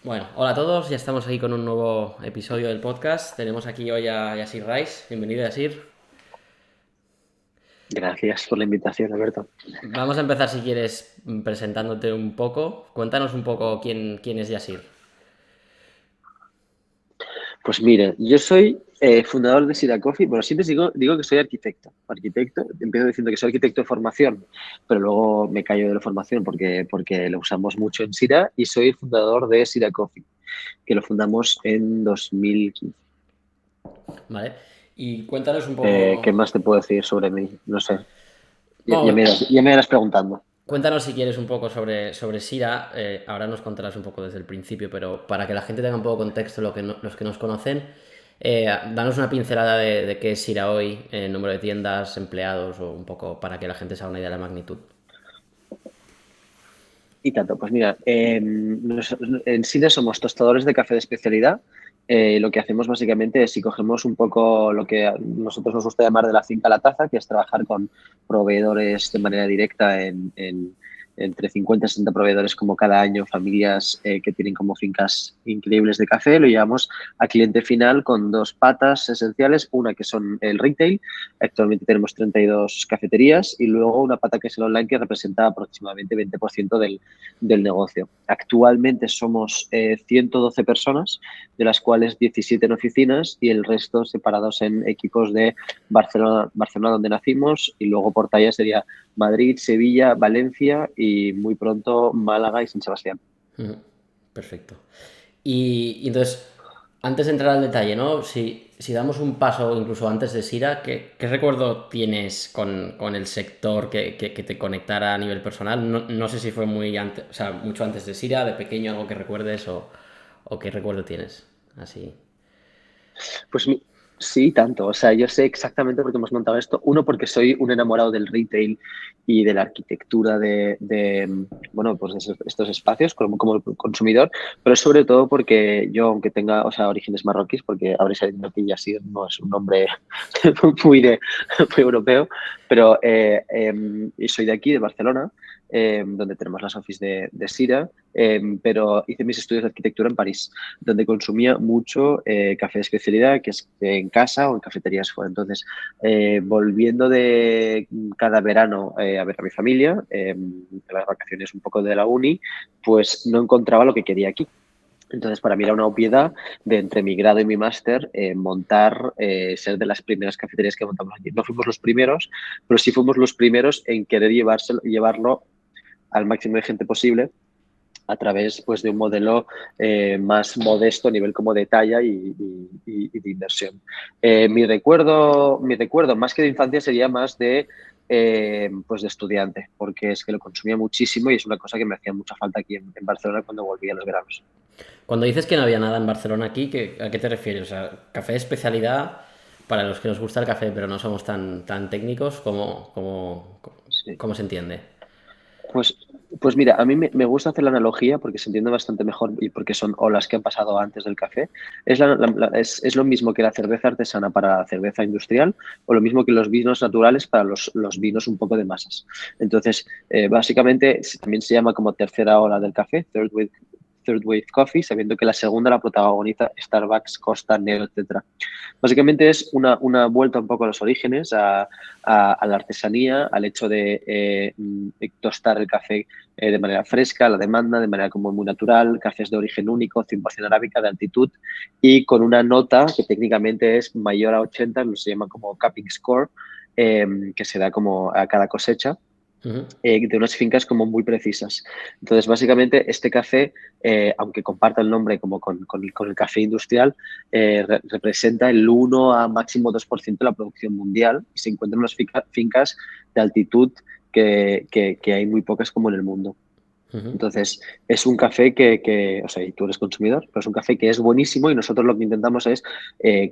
Bueno, hola a todos, ya estamos aquí con un nuevo episodio del podcast. Tenemos aquí hoy a Yasir Rice. Bienvenido, Yasir. Gracias por la invitación, Alberto. Vamos a empezar, si quieres, presentándote un poco. Cuéntanos un poco quién es Yasir. Pues mire, yo soy fundador de Sida Coffee. Bueno, siempre digo que soy arquitecto. Arquitecto, empiezo diciendo que soy arquitecto de formación, pero luego me callo de la formación porque lo usamos mucho en Sida y soy el fundador de Sida Coffee, que lo fundamos en 2015. ¿Vale? Y cuéntanos un ¿Qué poco. más te puedo decir sobre mí? No sé. Bueno, Ya me irás preguntando. cuéntanos si quieres un poco sobre Sira. Ahora nos contarás un poco desde el principio, pero para que la gente tenga un poco de contexto, los que nos conocen, danos una pincelada de qué es Sira hoy, número de tiendas, empleados o un poco para que la gente se haga una idea de la magnitud. Y tanto, pues mira, en Sida somos tostadores de café de especialidad. Lo que hacemos básicamente es si cogemos un poco lo que a nosotros nos gusta llamar de la finca a la taza, que es trabajar con proveedores de manera directa entre 50 y 60 proveedores como cada año, familias que tienen como fincas increíbles de café, lo llevamos a cliente final con dos patas esenciales, una que son el retail. Actualmente tenemos 32 cafeterías y luego una pata que es el online que representa aproximadamente 20% del negocio. Actualmente somos 112 personas, de las cuales 17 en oficinas y el resto separados en equipos de Barcelona donde nacimos, y luego por talla sería Madrid, Sevilla, Valencia y muy pronto Málaga y San Sebastián. Ujú. Perfecto. Y entonces, antes de entrar al detalle, ¿no? Si damos un paso incluso antes de Sira, ¿qué recuerdo tienes con el sector que te conectara a nivel personal? No sé si fue muy antes, o sea, mucho antes de Sira, de pequeño, algo que recuerdes o qué recuerdo tienes. Así. Pues sí, tanto. O sea, yo sé exactamente por qué hemos montado esto. Uno, porque soy un enamorado del retail y de la arquitectura bueno, pues de estos espacios como consumidor, pero sobre todo porque yo, aunque tenga, o sea, orígenes marroquíes, porque habréis sabido que Yassir no es un nombre muy, muy europeo, pero y soy de aquí, de Barcelona, donde tenemos las office de Sira, pero hice mis estudios de arquitectura en París, donde consumía mucho café de especialidad, que es en casa o en cafeterías fuera. Entonces, volviendo de cada verano a ver a mi familia, de las vacaciones un poco de la uni, pues no encontraba lo que quería aquí. Entonces, para mí era una obviedad de entre mi grado y mi máster montar, ser de las primeras cafeterías que montamos aquí. No fuimos los primeros, pero sí fuimos los primeros en querer llevarlo al máximo de gente posible a través pues, de un modelo más modesto a nivel como de talla y de inversión. Mi recuerdo, más que de infancia, sería más pues de estudiante, porque es que lo consumía muchísimo y es una cosa que me hacía mucha falta aquí en Barcelona cuando volvía a los veranos. Cuando dices que no había nada en Barcelona aquí, ¿a qué te refieres? O sea, café de especialidad para los que nos gusta el café, pero no somos tan técnicos, Sí. ¿cómo se entiende? Pues, pues mira, a mí me gusta hacer la analogía porque se entiende bastante mejor y porque son olas que han pasado antes del café. Es lo mismo que la cerveza artesana para la cerveza industrial o lo mismo que los vinos naturales para los vinos un poco de masas. Entonces, básicamente también se llama como tercera ola del café, third wave coffee, sabiendo que la segunda la protagoniza Starbucks, Costa, Nero, etcétera. Básicamente es una vuelta un poco a los orígenes, a la artesanía, al hecho de tostar el café de manera fresca, a la demanda, de manera como muy natural, cafés de origen único, 100% arábica, de altitud y con una nota que técnicamente es mayor a 80, lo se llama como capping score, que se da como a cada cosecha Ujú. de unas fincas como muy precisas. Entonces, básicamente, este café, aunque comparta el nombre como con el café industrial, representa el 1 a máximo 2% de la producción mundial y se encuentra en unas fincas de altitud que hay muy pocas como en el mundo. Ujú. Entonces, es un café o sea, y tú eres consumidor, pero es un café que es buenísimo y nosotros lo que intentamos es,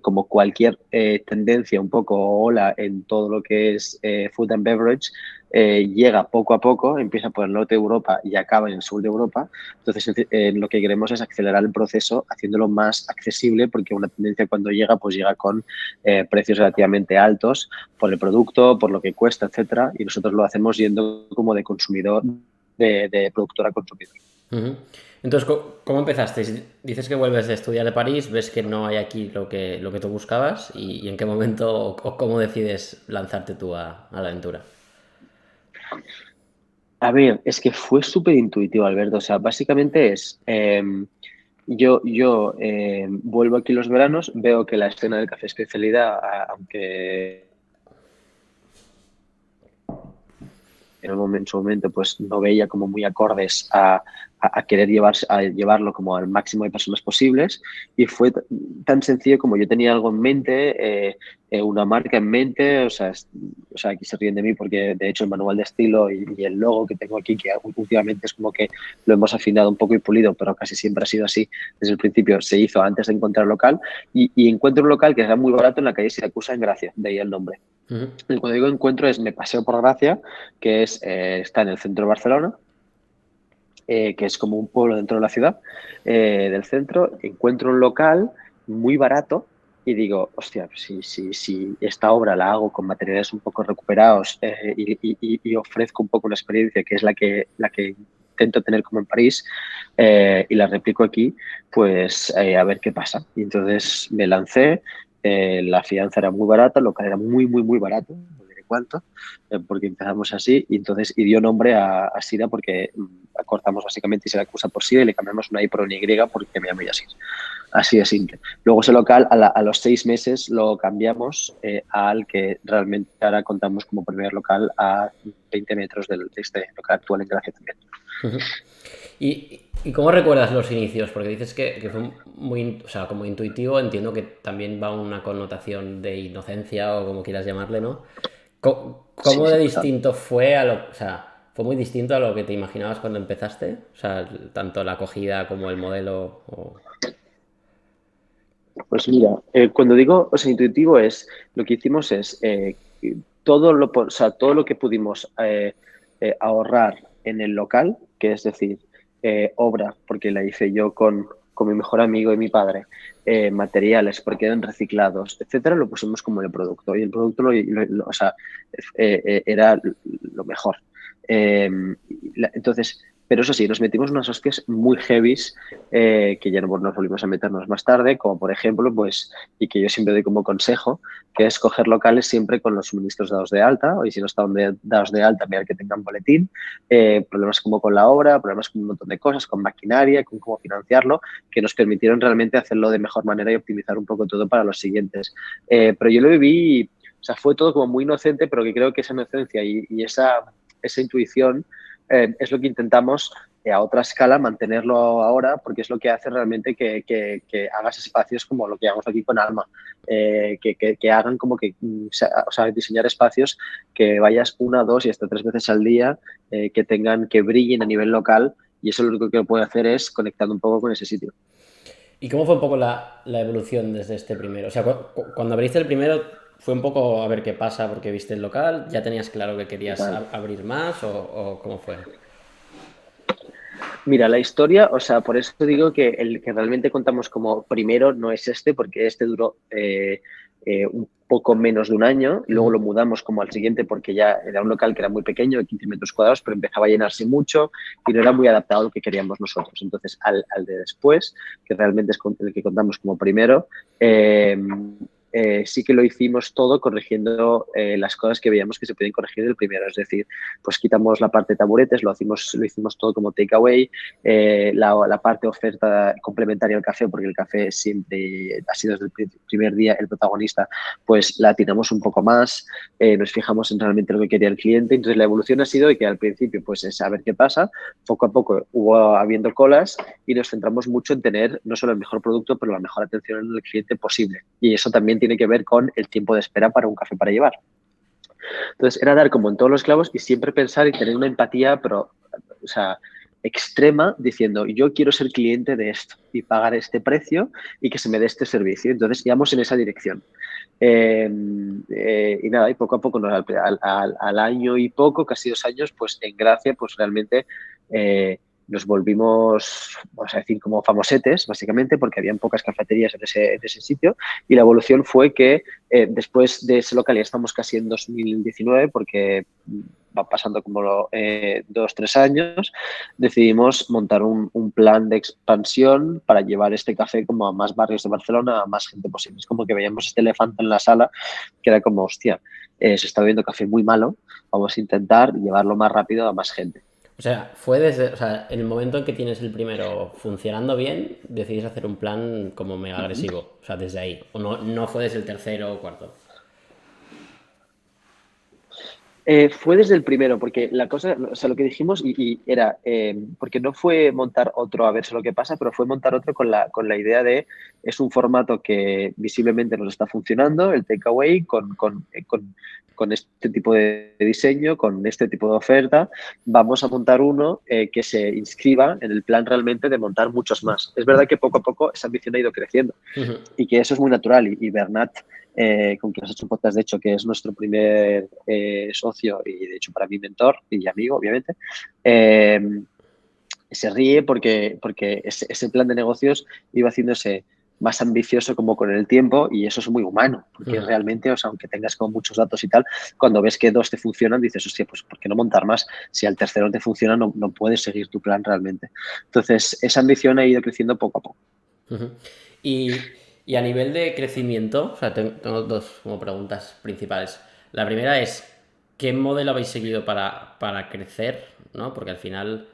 como cualquier tendencia un poco ola en todo lo que es food and beverage, llega poco a poco, empieza por el norte de Europa y acaba en el sur de Europa. Entonces, lo que queremos es acelerar el proceso haciéndolo más accesible porque una tendencia cuando llega, pues llega con precios relativamente altos por el producto, por lo que cuesta, etcétera, y nosotros lo hacemos yendo como de consumidor de productor a consumidor. Ujú. Entonces, ¿cómo empezaste? Dices que vuelves de estudiar de París, ves que no hay aquí lo que tú buscabas y en qué momento o cómo decides lanzarte tú a la aventura. A ver, es que fue súper intuitivo, Alberto. O sea, básicamente es, yo vuelvo aquí los veranos, veo que la escena del café especialidad, aunque en su momento pues no veía como muy acordes a querer llevarlo como al máximo de personas posibles, y fue tan sencillo como yo tenía algo en mente, una marca en mente. O sea, aquí se ríen de mí porque de hecho el manual de estilo y el logo que tengo aquí, que últimamente es como que lo hemos afinado un poco y pulido, pero casi siempre ha sido así desde el principio, se hizo antes de encontrar local, y encuentro un local que era muy barato en la calle Siracusa en Gracia, de ahí el nombre. Ujú. Y cuando digo encuentro es me paseo por Gracia, que está en el centro de Barcelona, que es como un pueblo dentro de la ciudad, del centro. Encuentro un local muy barato y digo, hostia, si esta obra la hago con materiales un poco recuperados, y ofrezco un poco una experiencia que es la que intento tener como en París, y la replico aquí, pues a ver qué pasa. Y entonces me lancé. La fianza era muy barata, el local era muy, muy, muy barato, no diré cuánto, porque empezamos así, y dio nombre a Sira porque cortamos básicamente Siracusa por Sira y le cambiamos una I por una Y porque me llamo Yasir. Así de simple. Luego ese local a los 6 meses lo cambiamos, al que realmente ahora contamos como primer local a 20 metros de este local actual en Gracia también. ¿Y cómo recuerdas los inicios? Porque dices que fue muy, o sea, como intuitivo, entiendo que también va una connotación de inocencia o como quieras llamarle, ¿no? Sí, ¿Cómo de sí, total. distinto fue a lo, o sea, fue muy distinto a lo que te imaginabas cuando empezaste? O sea, tanto la acogida como el modelo. Pues mira, cuando digo, o sea, intuitivo es, lo que hicimos es, o sea, todo lo que pudimos ahorrar en el local, que es decir, obra, porque la hice yo con mi mejor amigo y mi padre, materiales, porque eran reciclados, etcétera, lo pusimos como en el producto. Y el producto o sea, era lo mejor. Eh, entonces, pero eso sí, nos metimos unas hostias muy heavies, que ya no nos volvimos a meternos más tarde, como por ejemplo, pues, y que yo siempre doy como consejo, que es coger locales siempre con los suministros dados de alta, y si no están dados de alta, mirar que tengan boletín, problemas como con la obra, problemas con un montón de cosas, con maquinaria, con cómo financiarlo, que nos permitieron realmente hacerlo de mejor manera y optimizar un poco todo para los siguientes. Pero yo lo viví, o sea, fue todo como muy inocente, pero que creo que esa inocencia y esa intuición, es lo que intentamos, a otra escala, mantenerlo ahora, porque es lo que hace realmente que hagas espacios como lo que llamamos aquí con Alma, que hagan como que, o sea, diseñar espacios que vayas una, dos y hasta tres veces al día, que brillen a nivel local, y eso lo único que puede hacer es conectando un poco con ese sitio. ¿Y cómo fue un poco la evolución desde este primero? O sea, cuando abriste el primero, ¿fue un poco a ver qué pasa porque viste el local? ¿Ya tenías claro que querías Total. abrir más o cómo fue? Mira, la historia, o sea, por eso digo que el que realmente contamos como primero no es este, porque este duró un poco menos de un año, y luego lo mudamos como al siguiente porque ya era un local que era muy pequeño, de 15 metros cuadrados, pero empezaba a llenarse mucho y no era muy adaptado a lo que queríamos nosotros. Entonces, al de después, que realmente es el que contamos como primero, sí que lo hicimos todo corrigiendo las cosas que veíamos que se podían corregir del primero. Es decir, pues quitamos la parte de taburetes, lo hicimos todo como takeaway, la parte oferta complementaria al café, porque el café siempre ha sido desde el primer día el protagonista, pues la tiramos un poco más, nos fijamos en realmente lo que quería el cliente. Entonces la evolución ha sido de que al principio pues es a ver qué pasa, poco a poco hubo habiendo colas y nos centramos mucho en tener no solo el mejor producto, pero la mejor atención en el cliente posible. Y eso también tiene que ver con el tiempo de espera para un café para llevar. Entonces era dar como en todos los clavos y siempre pensar y tener una empatía, pero, o sea, extrema, diciendo yo quiero ser cliente de esto y pagar este precio y que se me dé este servicio. Entonces íbamos en esa dirección. Eh, y nada, y poco a poco, al año y poco, casi 2 años, pues en Gracia, pues realmente nos volvimos, vamos a decir, como famosetes, básicamente, porque habían pocas cafeterías en ese sitio. Y la evolución fue que después de ese local, ya estamos casi en 2019, porque van pasando como 2, 3 años, decidimos montar un plan de expansión para llevar este café como a más barrios de Barcelona, a más gente posible. Es como que veíamos este elefante en la sala, que era como, hostia, se está bebiendo café muy malo, vamos a intentar llevarlo más rápido a más gente. O sea, fue desde, o sea, en el momento en que tienes el primero funcionando bien, decidís hacer un plan como mega Ujú. agresivo. O sea, desde ahí. O no, no fue desde el tercero o cuarto. Fue desde el primero, porque la cosa, o sea, lo que dijimos y era, porque no fue montar otro a ver si lo que pasa, pero fue montar otro con la idea de, es un formato que visiblemente nos está funcionando, el takeaway, con este tipo de diseño, con este tipo de oferta, vamos a montar uno que se inscriba en el plan realmente de montar muchos más. Es verdad que poco a poco esa ambición ha ido creciendo y que eso es muy natural y Bernat con quien has hecho un podcast, de hecho, que es nuestro primer socio y, de hecho, para mí mentor y amigo, obviamente, eh, se ríe porque ese plan de negocios iba haciéndose más ambicioso como con el tiempo y eso es muy humano, porque realmente, o sea, aunque tengas como muchos datos y tal, cuando ves que 2 te funcionan, dices, hostia, pues ¿por qué no montar más? Si al tercero te funciona, no puedes seguir tu plan realmente. Entonces, esa ambición ha ido creciendo poco a poco. Y, y a nivel de crecimiento, o sea, tengo dos como preguntas principales. La primera es, ¿qué modelo habéis seguido para crecer? ¿No? Porque al final,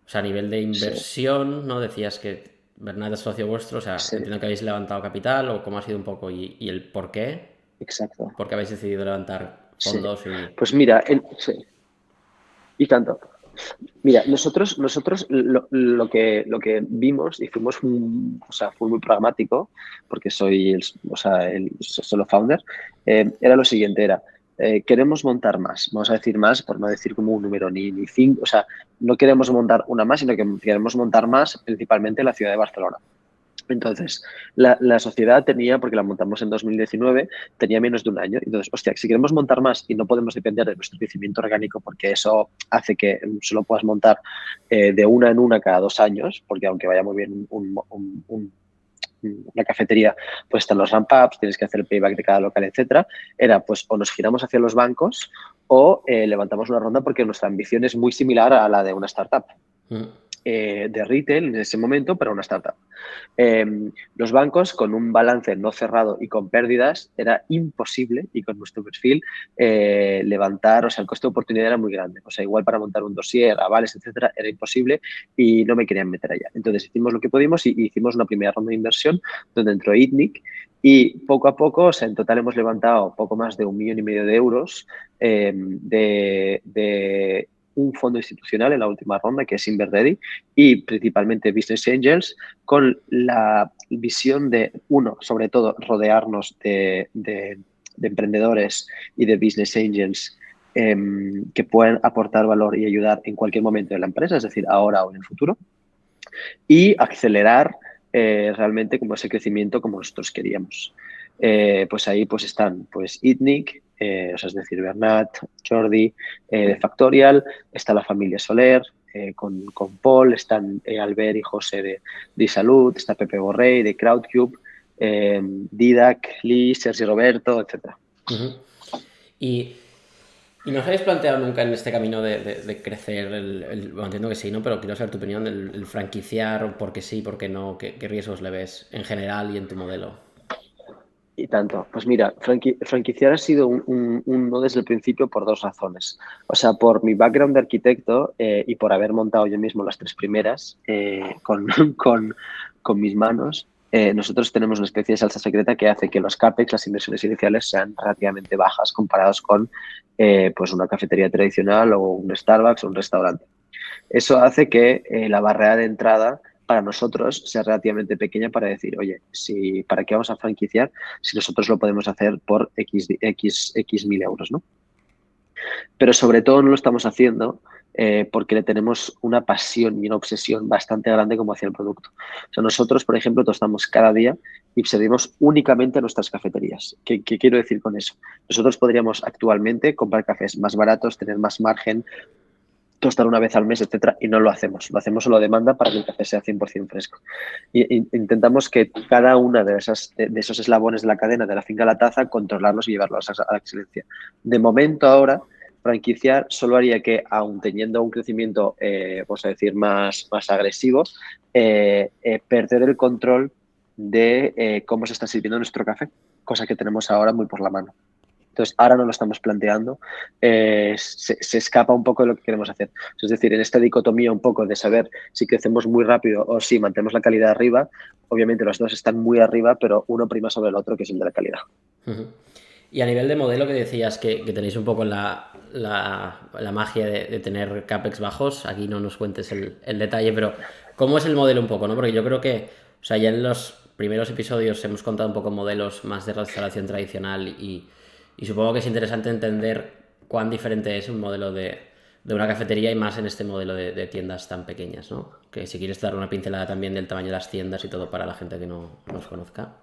o sea, a nivel de Sí, inversión, ¿no? Decías que Bernat es socio vuestro, o sea, sí, entiendo que habéis levantado capital o cómo ha sido un poco y el por qué. exacto. ¿Por qué habéis decidido levantar Sí. fondos y... Pues mira, sí, y tanto. Mira, nosotros lo que vimos y fuimos, o sea, fue muy pragmático, porque soy o sea, el solo founder, era lo siguiente, era, queremos montar más, vamos a decir más, por no decir como un número, ni cinco, o sea, no queremos montar una más, sino que queremos montar más principalmente en la ciudad de Barcelona. Entonces, la sociedad tenía, porque la montamos en 2019, tenía menos de un año. Entonces, hostia, si queremos montar más y no podemos depender de nuestro crecimiento orgánico, porque eso hace que solo puedas montar de una en una cada 2 años, porque aunque vaya muy bien una cafetería, pues están los ramp-ups, tienes que hacer el payback de cada local, etcétera. Era, pues, o nos giramos hacia los bancos o levantamos una ronda porque nuestra ambición es muy similar a la de una startup de retail en ese momento para una startup. Eh, los bancos con un balance no cerrado y con pérdidas era imposible y con nuestro perfil levantar, o sea, el coste de oportunidad era muy grande. O sea, igual para montar un dossier, avales, etcétera, era imposible y no me querían meter allá. Entonces hicimos lo que pudimos y hicimos una primera ronda de inversión donde entró ITNIC y poco a poco, o sea, en total hemos levantado poco más de 1,5 millones de euros de un fondo institucional en la última ronda, que es InverReady, y principalmente Business Angels, con la visión de, uno, sobre todo, rodearnos de emprendedores y de Business Angels que puedan aportar valor y ayudar en cualquier momento de la empresa, es decir, ahora o en el futuro, y acelerar realmente como ese crecimiento como nosotros queríamos. Pues ahí pues están pues ITNIC, o sea, es decir, Bernat, Jordi, de Factorial, está la familia Soler, con Paul, están Albert y José de Salud, está Pepe Borrell de Crowdcube, Didac, Lee, Sergio Roberto, etcétera. Y, y no os habéis planteado nunca en este camino de crecer, bueno, entiendo que sí, ¿no? Pero quiero saber tu opinión, el franquiciar, por qué sí, por qué no, qué riesgos le ves en general y en tu modelo. Y tanto. Pues mira, franquiciar ha sido un no desde el principio por 2 razones. O sea, por mi background de arquitecto y por haber montado yo mismo las 3 primeras con, con mis manos, nosotros tenemos una especie de salsa secreta que hace que los CAPEX, las inversiones iniciales, sean relativamente bajas comparados con pues una cafetería tradicional o un Starbucks o un restaurante. Eso hace que la barrera de entrada para nosotros sea relativamente pequeña para decir, oye, ¿para qué vamos a franquiciar si nosotros lo podemos hacer por X mil euros, ¿no? Pero sobre todo no lo estamos haciendo porque le tenemos una pasión y una obsesión bastante grande como hacia el producto. O sea, nosotros, por ejemplo, tostamos cada día y servimos únicamente a nuestras cafeterías. ¿Qué quiero decir con eso? Nosotros podríamos actualmente comprar cafés más baratos, tener más margen, tostar una vez al mes, etcétera, y no lo hacemos. Lo hacemos solo a demanda para que el café sea 100% fresco. Y intentamos que cada una de esos eslabones de la cadena, de la finca a la taza, controlarlos y llevarlos a la excelencia. De momento ahora, franquiciar solo haría que, aun teniendo un crecimiento, vamos a decir, más agresivo, perder el control de cómo se está sirviendo nuestro café, cosa que tenemos ahora muy por la mano. Entonces, ahora no lo estamos planteando, se escapa un poco de lo que queremos hacer. Es decir, en esta dicotomía un poco de saber si crecemos muy rápido o si mantenemos la calidad arriba, obviamente los dos están muy arriba, pero uno prima sobre el otro, que es el de la calidad. Y a nivel de modelo que decías que tenéis un poco la magia de tener CAPEX bajos, aquí no nos cuentes el detalle, pero ¿cómo es el modelo un poco, no? Porque yo creo que, o sea, ya en los primeros episodios hemos contado un poco modelos más de restauración tradicional y supongo que es interesante entender cuán diferente es un modelo de una cafetería y más en este modelo de tiendas tan pequeñas, ¿no? Que si quieres dar una pincelada también del tamaño de las tiendas y todo para la gente que no nos conozca.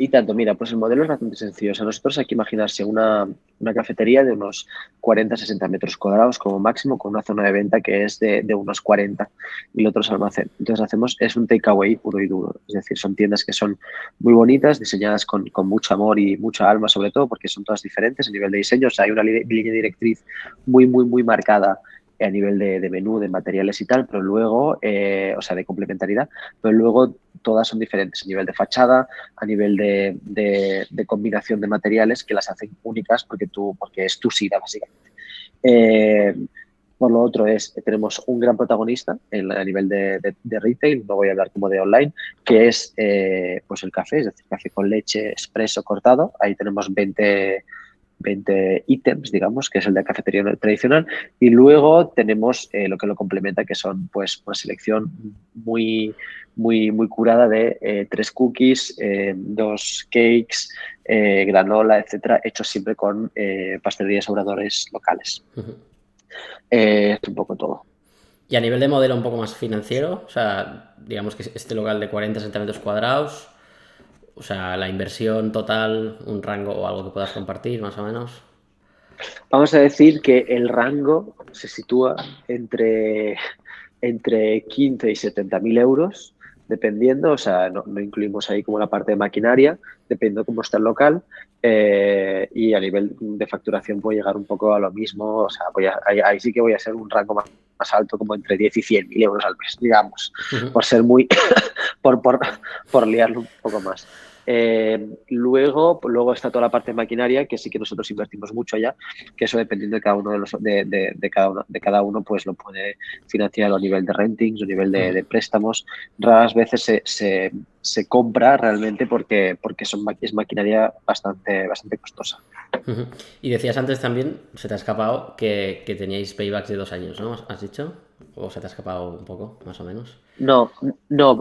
Y tanto, mira, pues el modelo es bastante sencillo. O sea, nosotros hay que imaginarse una cafetería de unos 40-60 metros cuadrados como máximo, con una zona de venta que es de unos 40 y el otro es almacén. Entonces es un takeaway puro y duro. Es decir, son tiendas que son muy bonitas, diseñadas con mucho amor y mucha alma, sobre todo, porque son todas diferentes a nivel de diseño. O sea, hay una línea directriz muy marcada a nivel de menú, de materiales y tal, pero luego, o sea, de complementariedad, pero luego todas son diferentes a nivel de fachada, a nivel de combinación de materiales que las hacen únicas porque es tu SIDA, básicamente. Por lo otro tenemos un gran protagonista a nivel de retail, no voy a hablar como de online, que es pues el café, es decir, café con leche, expreso cortado. Ahí tenemos 20 ítems, digamos, que es el de cafetería tradicional, y luego tenemos lo que lo complementa, que son pues una selección muy curada de 3 cookies, 2 cakes, granola, etcétera, hechos siempre con pastelerías obradores locales. Es un poco todo. Y a nivel de modelo un poco más financiero, o sea, digamos que este local de 40-60 metros cuadrados, o sea, la inversión total, un rango o algo que puedas compartir, más o menos. Vamos a decir que el rango se sitúa entre 15 y 70.000 euros, dependiendo, o sea, no incluimos ahí como la parte de maquinaria, dependiendo cómo está el local, y a nivel de facturación puede llegar un poco a lo mismo, o sea, ahí sí que voy a ser un rango más alto, como entre 10 y 100.000 euros al mes, digamos, por ser muy, por liarlo un poco más. Luego está toda la parte de maquinaria, que sí que nosotros invertimos mucho allá, que eso dependiendo de cada uno de cada uno, pues lo puede financiar a nivel de rentings, a nivel de préstamos. Raras veces se compra realmente porque es maquinaria bastante costosa. Y decías antes también, se te ha escapado que teníais paybacks de 2 años, ¿no? ¿Has dicho? ¿O se te ha escapado un poco, más o menos? No,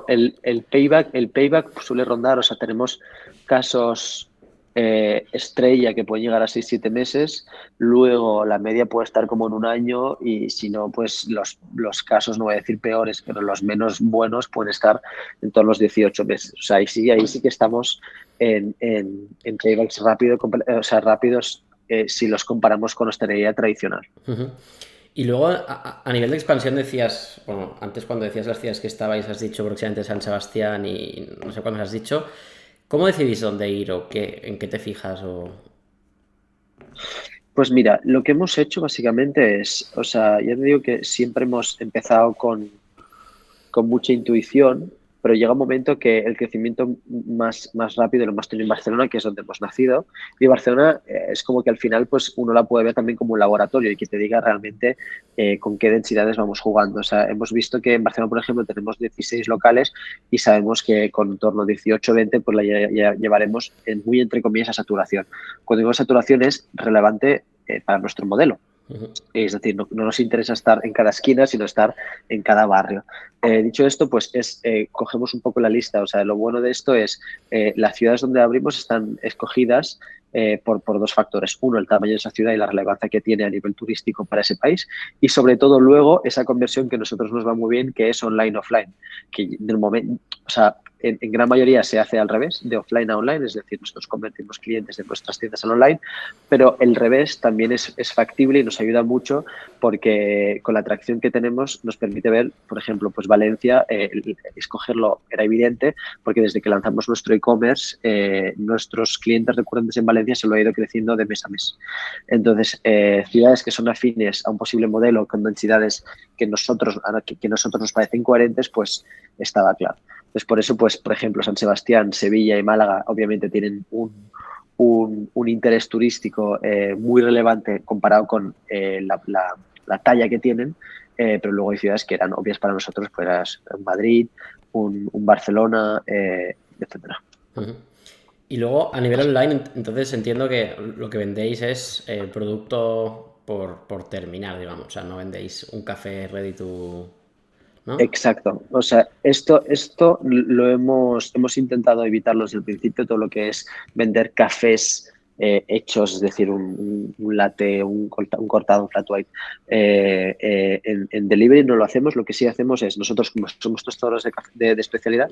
el payback suele rondar, o sea, tenemos casos estrella que pueden llegar a 6-7 meses, luego la media puede estar como en un año y si no, pues los casos, no voy a decir peores, pero los menos buenos pueden estar en todos los 18 meses. O sea, ahí sí que estamos en paybacks rápidos si los comparamos con hostelería tradicional. Y luego, a nivel de expansión decías, bueno, antes cuando decías las ciudades que estabais, has dicho próximamente San Sebastián y no sé cuándo has dicho, ¿cómo decidís dónde ir o en qué te fijas o...? Pues mira, lo que hemos hecho básicamente o sea, ya te digo que siempre hemos empezado con mucha intuición, pero llega un momento que el crecimiento más rápido lo hemos tenido en Barcelona, que es donde hemos nacido, y Barcelona es como que al final pues uno la puede ver también como un laboratorio y que te diga realmente con qué densidades vamos jugando. O sea, hemos visto que en Barcelona, por ejemplo, tenemos 16 locales y sabemos que con en torno a 18-20 pues la llevaremos muy entre comillas a saturación. Cuando digo saturación es relevante para nuestro modelo. Es decir, no nos interesa estar en cada esquina, sino estar en cada barrio. Dicho esto, pues cogemos un poco la lista. O sea, lo bueno de esto es las ciudades donde abrimos están escogidas por 2 factores. Uno, el tamaño de esa ciudad y la relevancia que tiene a nivel turístico para ese país. Y sobre todo luego esa conversión que a nosotros nos va muy bien, que es online-offline. Que del momento, o sea, en gran mayoría se hace al revés, de offline a online, es decir, nosotros convertimos clientes de nuestras tiendas al online, pero el revés también es factible y nos ayuda mucho porque con la atracción que tenemos nos permite ver, por ejemplo, pues Valencia, escogerlo era evidente porque desde que lanzamos nuestro e-commerce, nuestros clientes recurrentes en Valencia se lo ha ido creciendo de mes a mes. Entonces, ciudades que son afines a un posible modelo con densidades que nosotros nos parecen coherentes, pues estaba claro. Entonces, por eso, pues, por ejemplo, San Sebastián, Sevilla y Málaga obviamente tienen un interés turístico muy relevante comparado con la talla que tienen, pero luego hay ciudades que eran obvias para nosotros, pues un Madrid, un Barcelona, etcétera. Ujú. Y luego a nivel online, entonces entiendo que lo que vendéis es producto por terminar, digamos. O sea, no vendéis un café ready to... ¿No? Exacto. O sea, esto lo hemos intentado evitarlo desde el principio, todo lo que es vender cafés hechos, es decir, un latte, un cortado, un flat white. En delivery no lo hacemos, lo que sí hacemos es, nosotros como somos tostadoras de especialidad,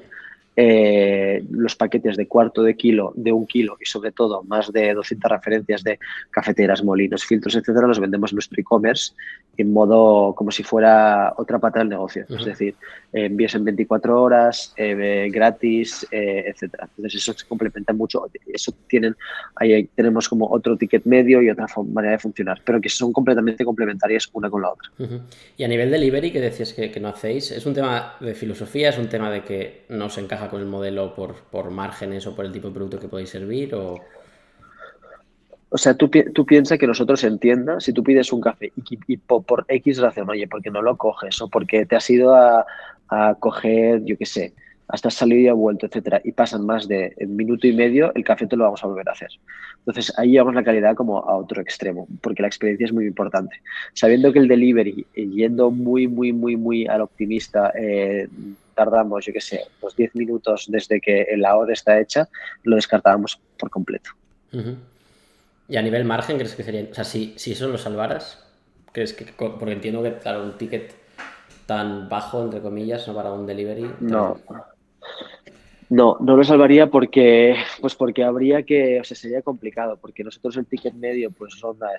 los paquetes de cuarto de kilo, de un kilo y sobre todo más de 200 referencias de cafeteras, molinos, filtros, etcétera, los vendemos en nuestro e-commerce en modo como si fuera otra pata del negocio. Es Ujú. decir, envíos en 24 horas, gratis, etcétera. Entonces eso se complementa mucho. Eso ahí tenemos como otro ticket medio y otra manera de funcionar, pero que son completamente complementarias una con la otra. Ujú. Y a nivel delivery, que decías que no hacéis, ¿es un tema de filosofía? ¿Es un tema de que no se encaja con el modelo por márgenes o por el tipo de producto que podéis servir? O... O sea, tú piensas que nosotros en tienda, si tú pides un café y por X razón, oye, porque no lo coges o porque te has ido a coger, yo qué sé, hasta has salido y has vuelto, etcétera, y pasan más de un minuto y medio, el café te lo vamos a volver a hacer. Entonces, ahí llevamos la calidad como a otro extremo, porque la experiencia es muy importante. Sabiendo que el delivery, yendo muy, muy, muy, muy al optimista, tardamos, yo qué sé, los 10 minutos desde que la hora está hecha, lo descartábamos por completo. Ujú. Y a nivel margen, ¿crees que sería... O sea, si eso lo salvaras, ¿crees que... Porque entiendo que, claro, un ticket tan bajo, entre comillas, no para un delivery, también... No, no lo salvaría porque habría que, o sea, sería complicado, porque nosotros el ticket medio, pues ronda,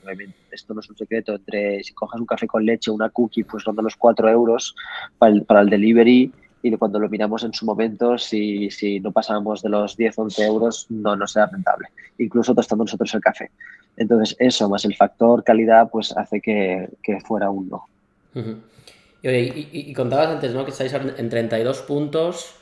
obviamente, esto no es un secreto, si coges un café con leche, una cookie, pues ronda los 4 euros para el delivery, y cuando lo miramos en su momento, si no pasábamos de los 10 11 euros, no nos era rentable, incluso tostando nosotros el café. Entonces, eso, más el factor calidad, pues hace que fuera un no. Ujú. Y, oye, y contabas antes, ¿no? Que estáis en 32 puntos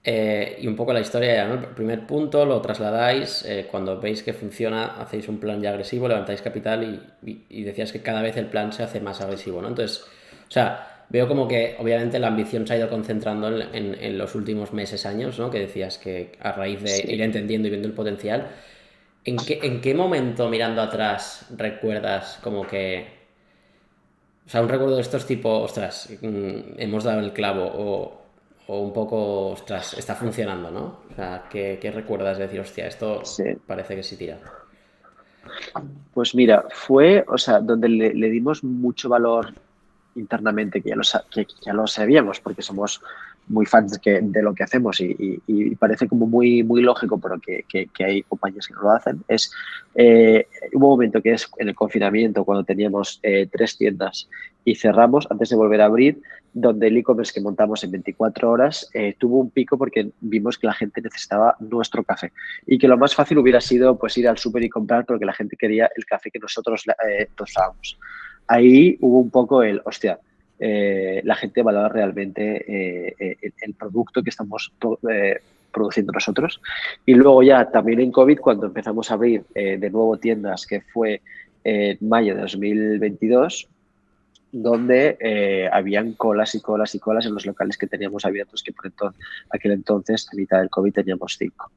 y un poco la historia ya, ¿no? El primer punto lo trasladáis, cuando veis que funciona, hacéis un plan ya agresivo, levantáis capital y decías que cada vez el plan se hace más agresivo, ¿no? Entonces, o sea, veo como que obviamente la ambición se ha ido concentrando en los últimos meses, años, ¿no? Que decías que a raíz de ir Sí. entendiendo y viendo el potencial, ¿en qué momento mirando atrás recuerdas como que... O sea, un recuerdo de estos tipo, ostras, hemos dado el clavo o un poco, ostras, está funcionando, ¿no? O sea, ¿qué recuerdas de decir, hostia, esto Sí. parece que sí tira? Pues mira, fue, o sea, donde le dimos mucho valor internamente, que ya lo sabíamos, porque somos muy fans de lo que hacemos y parece como muy, muy lógico, pero que hay compañías que no lo hacen, hubo un momento que es en el confinamiento, cuando teníamos 3 tiendas y cerramos antes de volver a abrir, donde el e-commerce que montamos en 24 horas tuvo un pico porque vimos que la gente necesitaba nuestro café y que lo más fácil hubiera sido pues ir al súper y comprar porque la gente quería el café que nosotros tostábamos. Ahí hubo un poco hostia, la gente valora realmente el producto que estamos produciendo nosotros. Y luego ya también en COVID, cuando empezamos a abrir de nuevo tiendas, que fue en mayo de 2022, donde habían colas y colas y colas en los locales que teníamos abiertos, que por aquel entonces, a mitad del COVID, teníamos 5.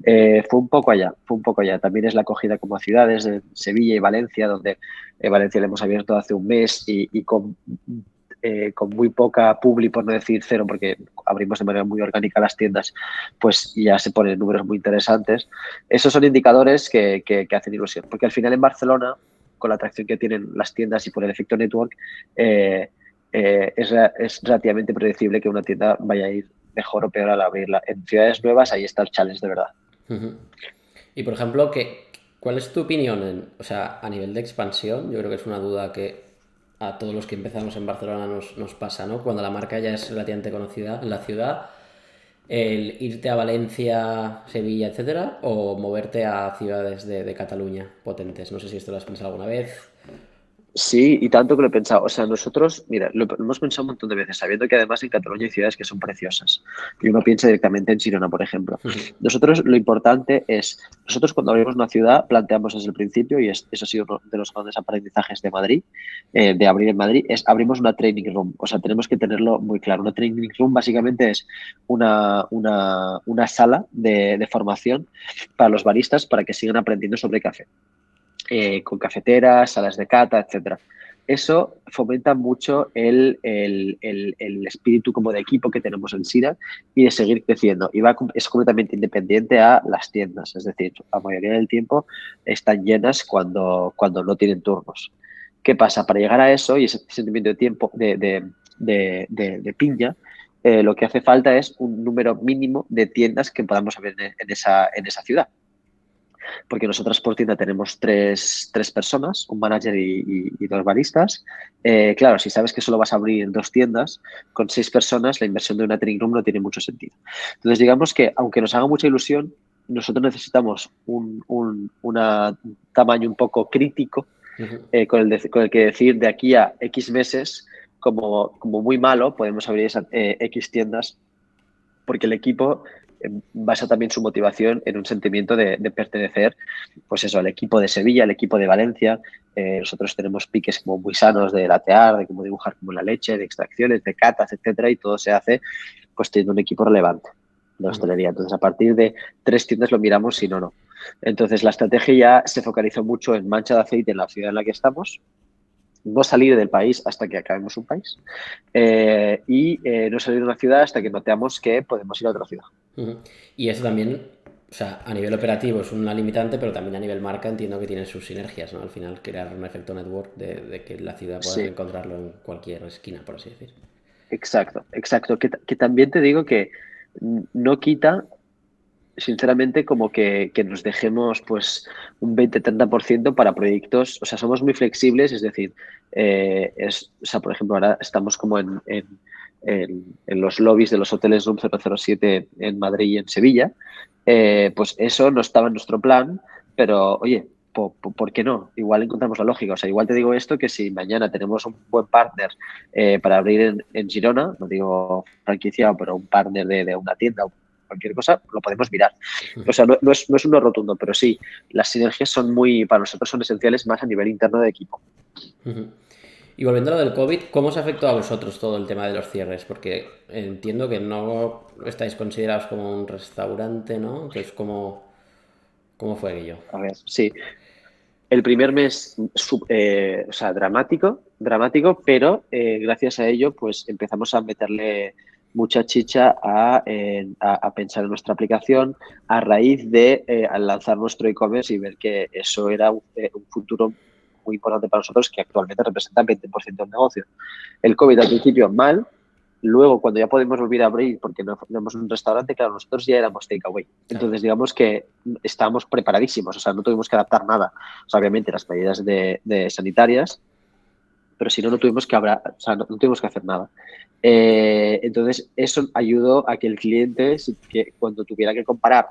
Fue un poco allá, fue un poco allá. También es la acogida como ciudades de Sevilla y Valencia, donde Valencia le hemos abierto hace un mes y con muy poca publi, por no decir cero, porque abrimos de manera muy orgánica las tiendas, pues ya se ponen números muy interesantes. Esos son indicadores que hacen ilusión, porque al final en Barcelona, con la atracción que tienen las tiendas y por el efecto network, es relativamente predecible que una tienda vaya a ir mejor o peor al abrirla. En ciudades nuevas ahí está el challenge de verdad. Ujú. Y por ejemplo, ¿cuál es tu opinión o sea, a nivel de expansión? Yo creo que es una duda que a todos los que empezamos en Barcelona nos pasa, ¿no? Cuando la marca ya es relativamente conocida en la ciudad, el irte a Valencia, Sevilla, etcétera, o moverte a ciudades de Cataluña potentes. No sé si esto lo has pensado alguna vez. Sí, y tanto que lo he pensado. O sea, nosotros, mira, lo hemos pensado un montón de veces, sabiendo que además en Cataluña hay ciudades que son preciosas. Y uno piensa directamente en Girona, por ejemplo. Nosotros lo importante es, nosotros cuando abrimos una ciudad planteamos desde el principio, y eso ha sido uno de los grandes aprendizajes de Madrid, de abrir en Madrid, es abrimos una training room. O sea, tenemos que tenerlo muy claro. Una training room básicamente es una sala de formación para los baristas para que sigan aprendiendo sobre café, con cafeteras, salas de cata, etcétera. Eso fomenta mucho el espíritu como de equipo que tenemos en Sira y de seguir creciendo. Y es completamente independiente a las tiendas, es decir, la mayoría del tiempo están llenas cuando no tienen turnos. ¿Qué pasa? Para llegar a eso y ese sentimiento de tiempo, de piña, lo que hace falta es un número mínimo de tiendas que podamos abrir en esa ciudad, porque nosotros por tienda tenemos tres personas, un manager y dos baristas. Claro, si sabes que solo vas a abrir dos tiendas, con 6 personas la inversión de una training room no tiene mucho sentido. Entonces, digamos que aunque nos haga mucha ilusión, nosotros necesitamos un tamaño un poco crítico, Ujú. con el que decir de aquí a X meses, como muy malo, podemos abrir X tiendas, porque el equipo basa también su motivación en un sentimiento de pertenecer, pues eso, al equipo de Sevilla, al equipo de Valencia. Nosotros tenemos piques como muy sanos de latear, de cómo dibujar como la leche, de extracciones, de catas, etcétera, y todo se hace pues teniendo un equipo relevante de Ujú. hostelería. Entonces, a partir de 3 tiendas lo miramos, si no, no. Entonces, la estrategia ya se focalizó mucho en mancha de aceite en la ciudad en la que estamos, no salir del país hasta que acabemos un país, y no salir de una ciudad hasta que notemos que podemos ir a otra ciudad. Ujú. Y eso también, o sea, a nivel operativo es una limitante, pero también a nivel marca entiendo que tiene sus sinergias, ¿no? Al final crear un efecto network de que la ciudad puedas Sí, encontrarlo en cualquier esquina, por así decir. exacto, exacto. Que también te digo que no quita, sinceramente, como que nos dejemos pues un 20-30% para proyectos. O sea, somos muy flexibles, es decir, o sea, por ejemplo, ahora estamos como en los lobbies de los hoteles Room 007 en Madrid y en Sevilla. Pues eso no estaba en nuestro plan, pero oye, ¿por qué no? Igual encontramos la lógica. O sea, igual te digo esto, que si mañana tenemos un buen partner para abrir en Girona, no digo franquiciado, pero un partner de una tienda o cualquier cosa, lo podemos mirar. O sea, no es uno rotundo, pero sí, las sinergias para nosotros son esenciales más a nivel interno de equipo. Ujú. Y volviendo a lo del COVID, ¿cómo os afectó a vosotros todo el tema de los cierres? Porque entiendo que no estáis considerados como un restaurante, ¿no? Entonces, ¿cómo fue aquello? A ver, sí. El primer mes, o sea, dramático, dramático, pero gracias a ello, pues empezamos a meterle mucha chicha a pensar en nuestra aplicación a raíz de al lanzar nuestro e-commerce y ver que eso era un futuro muy importante para nosotros, que actualmente representa el 20% del negocio. El COVID al principio mal, luego cuando ya podemos volver a abrir porque no tenemos un restaurante, claro, nosotros ya éramos takeaway. Claro. Entonces, digamos que estábamos preparadísimos, o sea, no tuvimos que adaptar nada. O sea, obviamente las medidas de sanitarias, pero si no, no tuvimos que o sea, no tuvimos que hacer nada. Entonces, eso ayudó a que el cliente, que cuando tuviera que comparar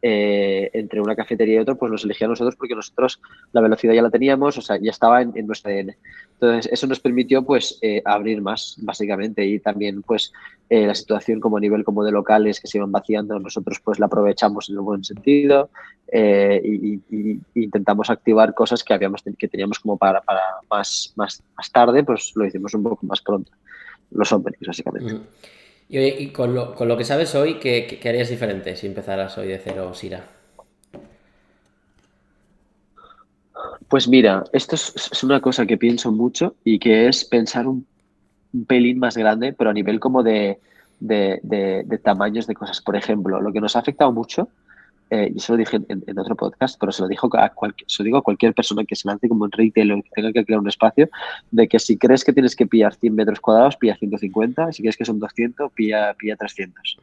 entre una cafetería y otra, pues nos elegía a nosotros porque nosotros la velocidad ya la teníamos, o sea, ya estaba en nuestro ADN. Entonces, eso nos permitió pues abrir más, básicamente, y también pues la situación como a nivel como de locales que se iban vaciando, nosotros pues la aprovechamos en el buen sentido, y intentamos activar cosas que teníamos como para más tarde, pues lo hicimos un poco más pronto, los openings, básicamente. Ujú. Y oye, y con lo que sabes hoy, ¿qué harías diferente si empezaras hoy de cero, Sira? Pues mira, esto es una cosa que pienso mucho y que es pensar un pelín más grande, pero a nivel como de tamaños de cosas. Por ejemplo, lo que nos ha afectado mucho y eso lo dije en otro podcast, pero se lo digo se lo digo a cualquier persona que se lance como en retail o que tenga que crear un espacio, de que si crees que tienes que pillar 100 metros cuadrados, pilla 150, si crees que son 200, pilla 300.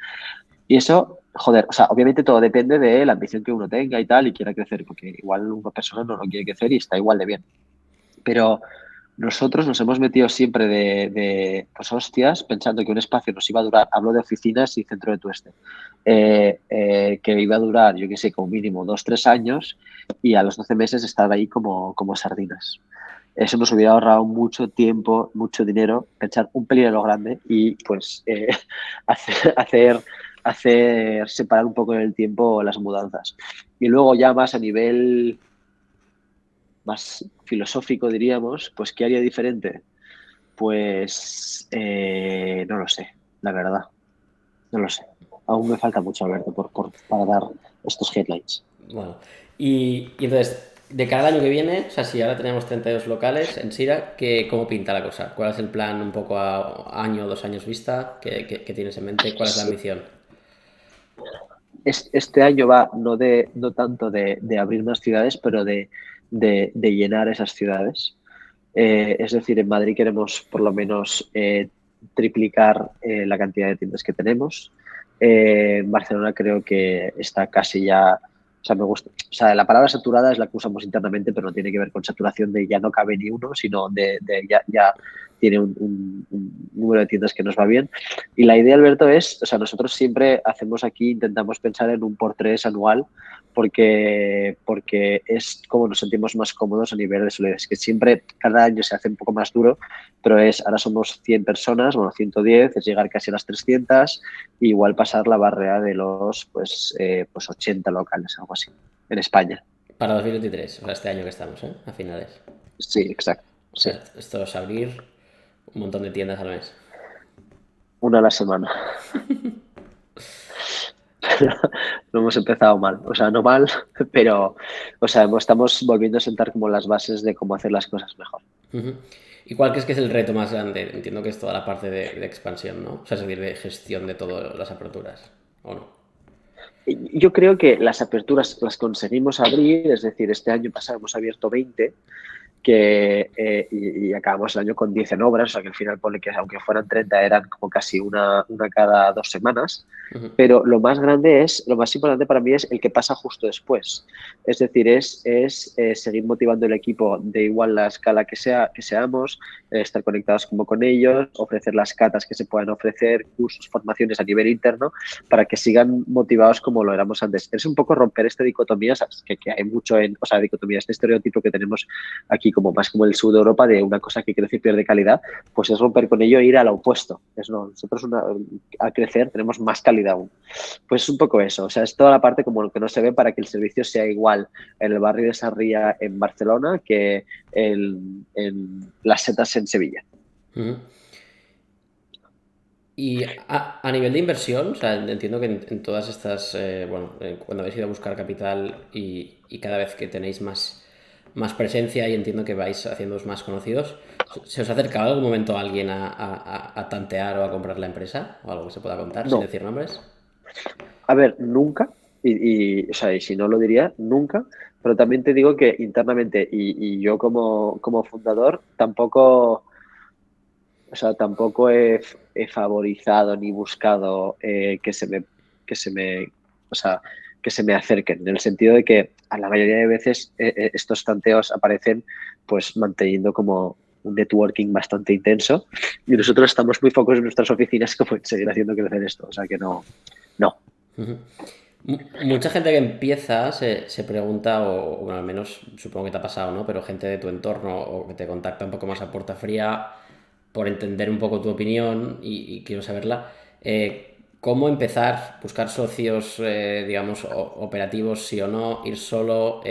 Y eso, joder, o sea, obviamente todo depende de la ambición que uno tenga y tal, y quiera crecer, porque igual una persona no quiere crecer y está igual de bien. Pero nosotros nos hemos metido siempre pues hostias, pensando que un espacio nos iba a durar, hablo de oficinas y centro de tueste, que iba a durar, yo qué sé, como mínimo 2, 3 años y a los 12 meses estar ahí como sardinas. Eso nos hubiera ahorrado mucho tiempo, mucho dinero, pensar un pelín en lo grande y pues hacer, hacer, hacer separar un poco en el tiempo las mudanzas. Y luego ya más a nivel más filosófico, diríamos, pues ¿qué haría diferente? Pues no lo sé, la verdad, no lo sé. Aún me falta mucho, Alberto, para dar estos headlines. Bueno, y entonces, de cara al año que viene, o sea, si ahora tenemos 32 locales en Sira, ¿cómo pinta la cosa? ¿Cuál es el plan un poco a año o 2 años vista? ¿Qué tienes en mente? ¿Cuál es la Sí. ambición? Este año va no tanto de abrir más ciudades, pero de llenar esas ciudades. Es decir, en Madrid queremos por lo menos triplicar la cantidad de tiendas que tenemos. En Barcelona creo que está casi ya, o sea, me gusta, o sea, la palabra saturada es la que usamos internamente, pero no tiene que ver con saturación de ya no cabe ni uno, sino de ya tiene un número de tiendas que nos va bien. Y la idea, Alberto, es, o sea, nosotros siempre hacemos aquí, intentamos pensar en un por tres anual, porque es como nos sentimos más cómodos a nivel de solidez, que siempre cada año se hace un poco más duro, pero ahora somos 100 personas, bueno, 110, es llegar casi a las 300, e igual pasar la barrera de los pues 80 locales, algo así, en España. Para 2023, o sea, este año que estamos, ¿eh? A finales. Sí, exacto, O sí. sea, esto es abrir un montón de tiendas al mes. Una a la semana. Lo hemos empezado mal, o sea, no mal, pero, o sea, estamos volviendo a sentar como las bases de cómo hacer las cosas mejor. Ujú. ¿Y cuál crees que es el reto más grande? Entiendo que es toda la parte de expansión, ¿no? O sea, es decir, de gestión de todas las aperturas, ¿o no? Yo creo que las aperturas las conseguimos abrir, es decir, este año pasado hemos abierto 20 y acabamos el año con 10 en obras, o sea que al final pone que aunque fueran 30 eran como casi una cada 2 semanas. Ujú. Pero lo más importante para mí es el que pasa justo después. Es decir, es seguir motivando el equipo de igual la escala que seamos, estar conectados como con ellos, ofrecer las catas que se puedan ofrecer, cursos, formaciones a nivel interno, para que sigan motivados como lo éramos antes. Es un poco romper esta dicotomía, ¿sabes? Que hay mucho o sea, dicotomía, este estereotipo que tenemos aquí como más como el sur de Europa de una cosa que crece y pierde calidad, pues es romper con ello e ir al opuesto. Nosotros al crecer tenemos más calidad aún. Pues es un poco eso, o sea, es toda la parte como lo que no se ve para que el servicio sea igual en el barrio de Sarria en Barcelona que en Las Setas en Sevilla. Ujú. Y a nivel de inversión, o sea, entiendo que en todas estas, bueno, cuando habéis ido a buscar capital y cada vez que tenéis más presencia y entiendo que vais haciéndoos más conocidos, ¿se os ha acercado en algún momento alguien a tantear o a comprar la empresa? ¿O algo que se pueda contar sin No, decir nombres? a ver, nunca, o sea, y si no lo diría, nunca, pero también te digo que internamente y yo como fundador tampoco, o sea, tampoco he favorizado ni buscado o sea, que se me acerquen, en el sentido de que a la mayoría de veces estos tanteos aparecen pues manteniendo como un networking bastante intenso y nosotros estamos muy focos en nuestras oficinas como en seguir haciendo crecer esto, o sea que no. Ujú. Mucha gente que empieza se pregunta, o bueno, al menos supongo que te ha pasado, ¿no? Pero gente de tu entorno o que te contacta un poco más a puerta fría por entender un poco tu opinión y quiero saberla. ¿Cómo empezar? ¿Buscar socios, digamos, operativos sí o no? ¿Ir solo?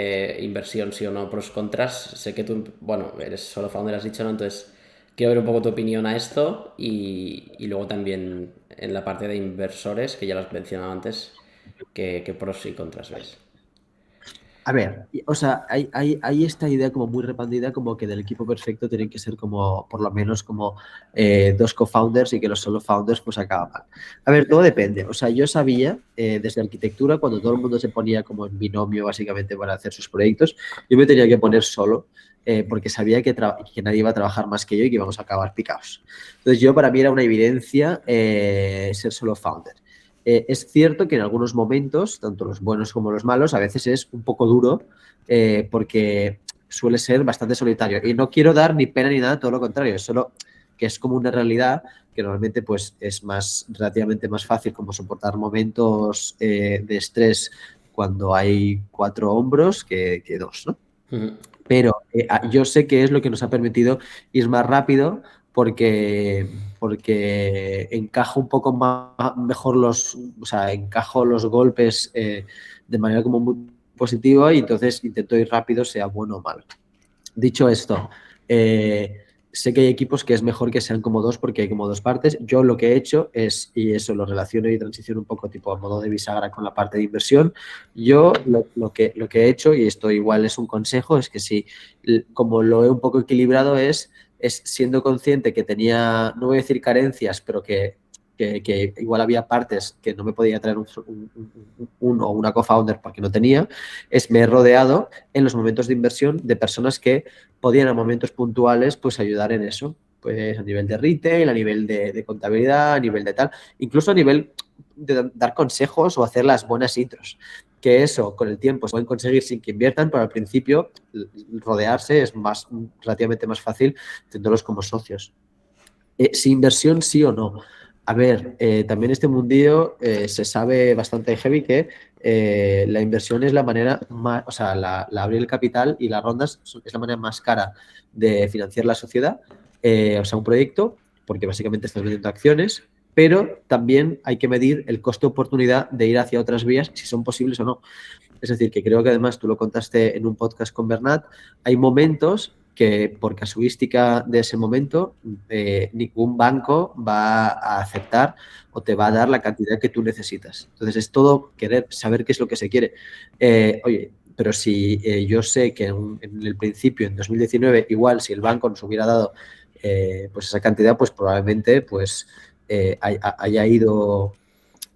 ¿Inversión sí o no? ¿Pros, contras? Sé que tú, bueno, eres solo founder, has dicho, ¿no? Entonces, quiero ver un poco tu opinión a esto y luego también en la parte de inversores, que ya lo has mencionado antes, ¿qué pros y contras ves? A ver, o sea, hay esta idea como muy repandida como que del equipo perfecto tienen que ser como, por lo menos como dos co-founders y que los solo founders pues acaban mal. A ver, todo depende. O sea, yo sabía desde arquitectura, cuando todo el mundo se ponía como en binomio básicamente para hacer sus proyectos, yo me tenía que poner solo porque sabía que nadie iba a trabajar más que yo y que íbamos a acabar picados. Entonces yo para mí era una evidencia ser solo founder. Es cierto que en algunos momentos, tanto los buenos como los malos, a veces es un poco duro porque suele ser bastante solitario. Y no quiero dar ni pena ni nada, todo lo contrario, es solo que es como una realidad que normalmente pues es más relativamente más fácil como soportar momentos de estrés cuando hay 4 hombros que 2, ¿no? Ujú. Pero yo sé que es lo que nos ha permitido ir más rápido porque encajo un poco mejor o sea, encajo los golpes de manera como muy positiva y entonces intento ir rápido, sea bueno o malo. Dicho esto, sé que hay equipos que es mejor que sean como dos porque hay como dos partes. Yo lo que he hecho es, y eso lo relaciono y transiciono un poco tipo a modo de bisagra con la parte de inversión, yo lo que he hecho, y esto igual es un consejo, es que si como lo he un poco equilibrado es siendo consciente que tenía, no voy a decir carencias, pero que igual había partes que no me podía traer un o una co-founder porque no tenía, es me he rodeado en los momentos de inversión de personas que podían a momentos puntuales pues ayudar en eso, pues a nivel de retail, a nivel de contabilidad, a nivel de tal, incluso a nivel de dar consejos o hacer las buenas intros, que eso con el tiempo se pueden conseguir sin que inviertan, pero al principio rodearse es más relativamente más fácil teniéndolos como socios. Si inversión sí o no. A ver, también este mundillo se sabe bastante heavy que la inversión es la manera más, o sea, abrir el capital y las rondas es la manera más cara de financiar la sociedad, o sea, un proyecto, porque básicamente estás vendiendo acciones, pero también hay que medir el coste de oportunidad de ir hacia otras vías, si son posibles o no. Es decir, que creo que además tú lo contaste en un podcast con Bernat, hay momentos que por casuística de ese momento ningún banco va a aceptar o te va a dar la cantidad que tú necesitas. Entonces es todo querer saber qué es lo que se quiere. Oye, pero si yo sé que en el principio, en 2019, igual si el banco nos hubiera dado pues esa cantidad, pues probablemente pues haya ido,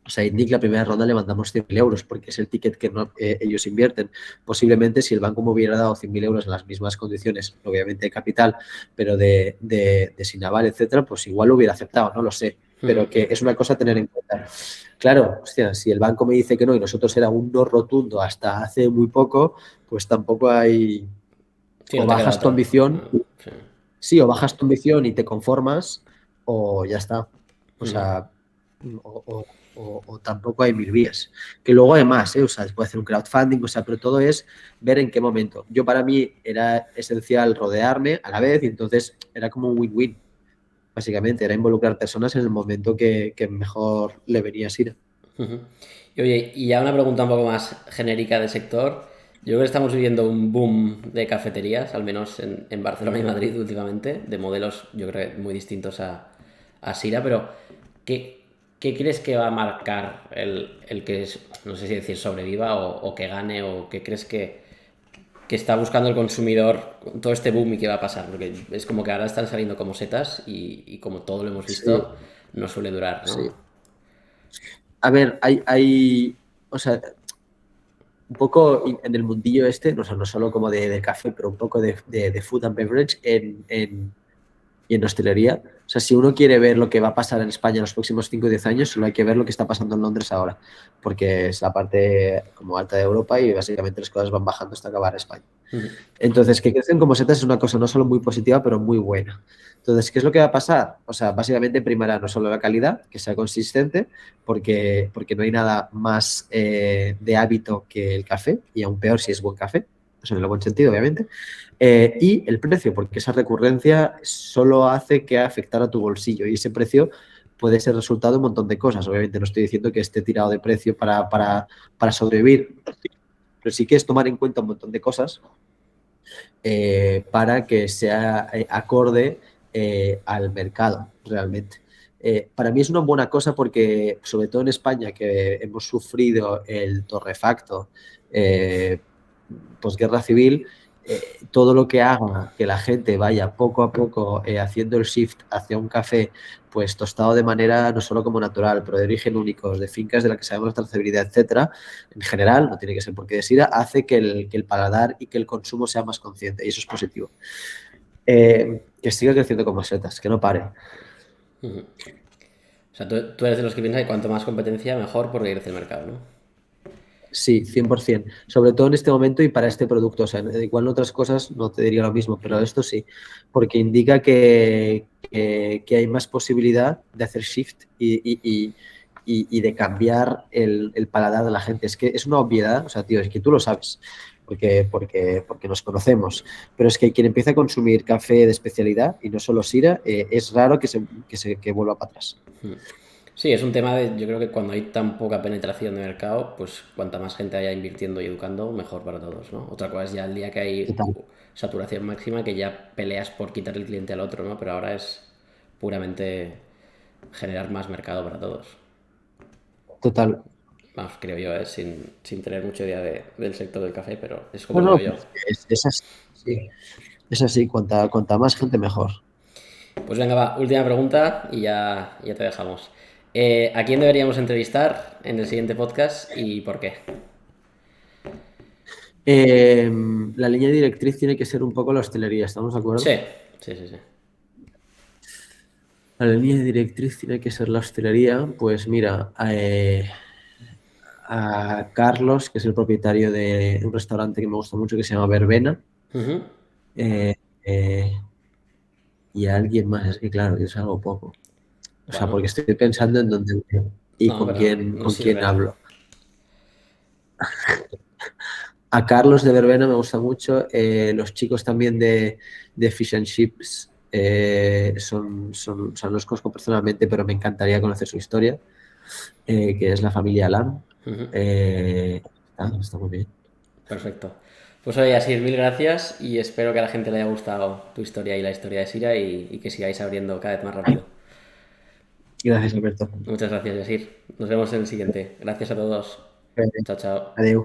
o sea, Nick la primera ronda le mandamos 100.000 euros porque es el ticket que ellos invierten. Posiblemente si el banco me hubiera dado 100.000 euros en las mismas condiciones, obviamente de capital, pero de sin aval, etcétera, pues igual lo hubiera aceptado, no lo sé. Pero que es una cosa a tener en cuenta. Claro, hostia, si el banco me dice que no y nosotros era un no rotundo hasta hace muy poco, pues tampoco hay, Sí, o no te queda bajas tu otra. ambición, Sí. sí, o bajas tu ambición y te conformas, o ya está. O Ujú. sea, o tampoco hay mil vías. Que luego hay más, ¿eh? O sea, se puede hacer un crowdfunding, o sea, pero todo es ver en qué momento. Yo para mí era esencial rodearme a la vez y entonces era como un win-win, básicamente, era involucrar personas en el momento que mejor le venía a Sira. Ujú. Y oye, y ya una pregunta un poco más genérica de sector. Yo creo que estamos viviendo un boom de cafeterías, al menos en Barcelona y Madrid últimamente, de modelos yo creo que muy distintos a Sira, pero ¿qué, qué crees que va a marcar el que, no sé si decir sobreviva o que gane o qué crees que está buscando el consumidor con todo este boom y qué va a pasar? Porque es como que ahora están saliendo como setas y como todo lo hemos Sí, visto, no suele durar, ¿no? sí. A ver, o sea, un poco en el mundillo este, no, no solo como de café, pero un poco de food and beverage y en hostelería. O sea, si uno quiere ver lo que va a pasar en España en los próximos 5 o 10 años, solo hay que ver lo que está pasando en Londres ahora, porque es la parte como alta de Europa y básicamente las cosas van bajando hasta acabar España. Entonces, que crecen como setas es una cosa no solo muy positiva, pero muy buena. Entonces, ¿qué es lo que va a pasar? O sea, básicamente primará no solo la calidad, que sea consistente, porque no hay nada más de hábito que el café, y aún peor si es buen café, eso en el buen sentido, obviamente. Y el precio, porque esa recurrencia solo hace que afectar a tu bolsillo, y ese precio puede ser resultado de un montón de cosas. Obviamente no estoy diciendo que esté tirado de precio para sobrevivir, pero sí que es tomar en cuenta un montón de cosas para que sea acorde al mercado realmente. Para mí es una buena cosa porque, sobre todo en España, que hemos sufrido el torrefacto, posguerra civil, todo lo que haga que la gente vaya poco a poco haciendo el shift hacia un café pues tostado de manera no solo como natural, pero de origen único, de fincas de la que sabemos la trazabilidad, etcétera, en general, no tiene que ser porque de SIRA, hace que el paladar y que el consumo sea más consciente y eso es positivo. Que siga creciendo como setas, que no pare. O sea, tú eres de los que piensan que cuanto más competencia, mejor porque crece el mercado, ¿no? Sí, 100%. Sobre todo en este momento y para este producto. O sea, igual en otras cosas no te diría lo mismo, pero esto sí, porque indica que hay más posibilidad de hacer shift y de cambiar el paladar de la gente. Es que es una obviedad, o sea, tío, es que tú lo sabes, porque nos conocemos, pero es que quien empieza a consumir café de especialidad y no solo Sira, es raro que vuelva para atrás. Sí, es un tema de, yo creo que cuando hay tan poca penetración de mercado, pues cuanta más gente haya invirtiendo y educando, mejor para todos, ¿no? Otra cosa es ya el día que hay Total. saturación máxima, que ya peleas por quitar el cliente al otro, ¿no? Pero ahora es puramente generar más mercado para todos. Total. Vamos, creo yo, ¿eh? Sin tener mucha idea del sector del café, pero es como No, lo no, veo yo. pues es así. Sí. Es así, cuanta más gente mejor. Pues venga, va, última pregunta y ya te dejamos. ¿A quién deberíamos entrevistar en el siguiente podcast y por qué? La línea directriz tiene que ser un poco la hostelería, ¿estamos de Sí, acuerdo? sí. La línea directriz tiene que ser la hostelería. Pues mira, a Carlos, que es el propietario de un restaurante que me gusta mucho que se llama Verbena, Ujú. eh, eh, y a alguien más, es que claro, es algo poco. O sea, Bueno, porque estoy pensando en dónde y no, pero no con quién sirve. hablo. A Carlos de Verbena me gusta mucho. Los chicos también de Fish and Chips o sea, no los conozco personalmente, pero me encantaría conocer su historia, que es la familia Lam. Ujú. Está muy bien. Perfecto. Pues oye, Asir, mil gracias y espero que a la gente le haya gustado tu historia y la historia de Sira y que sigáis abriendo cada vez más rápido. Gracias, Alberto. Muchas gracias, Yasir. Nos vemos en el siguiente. Gracias a todos. Chao, chao. Adiós.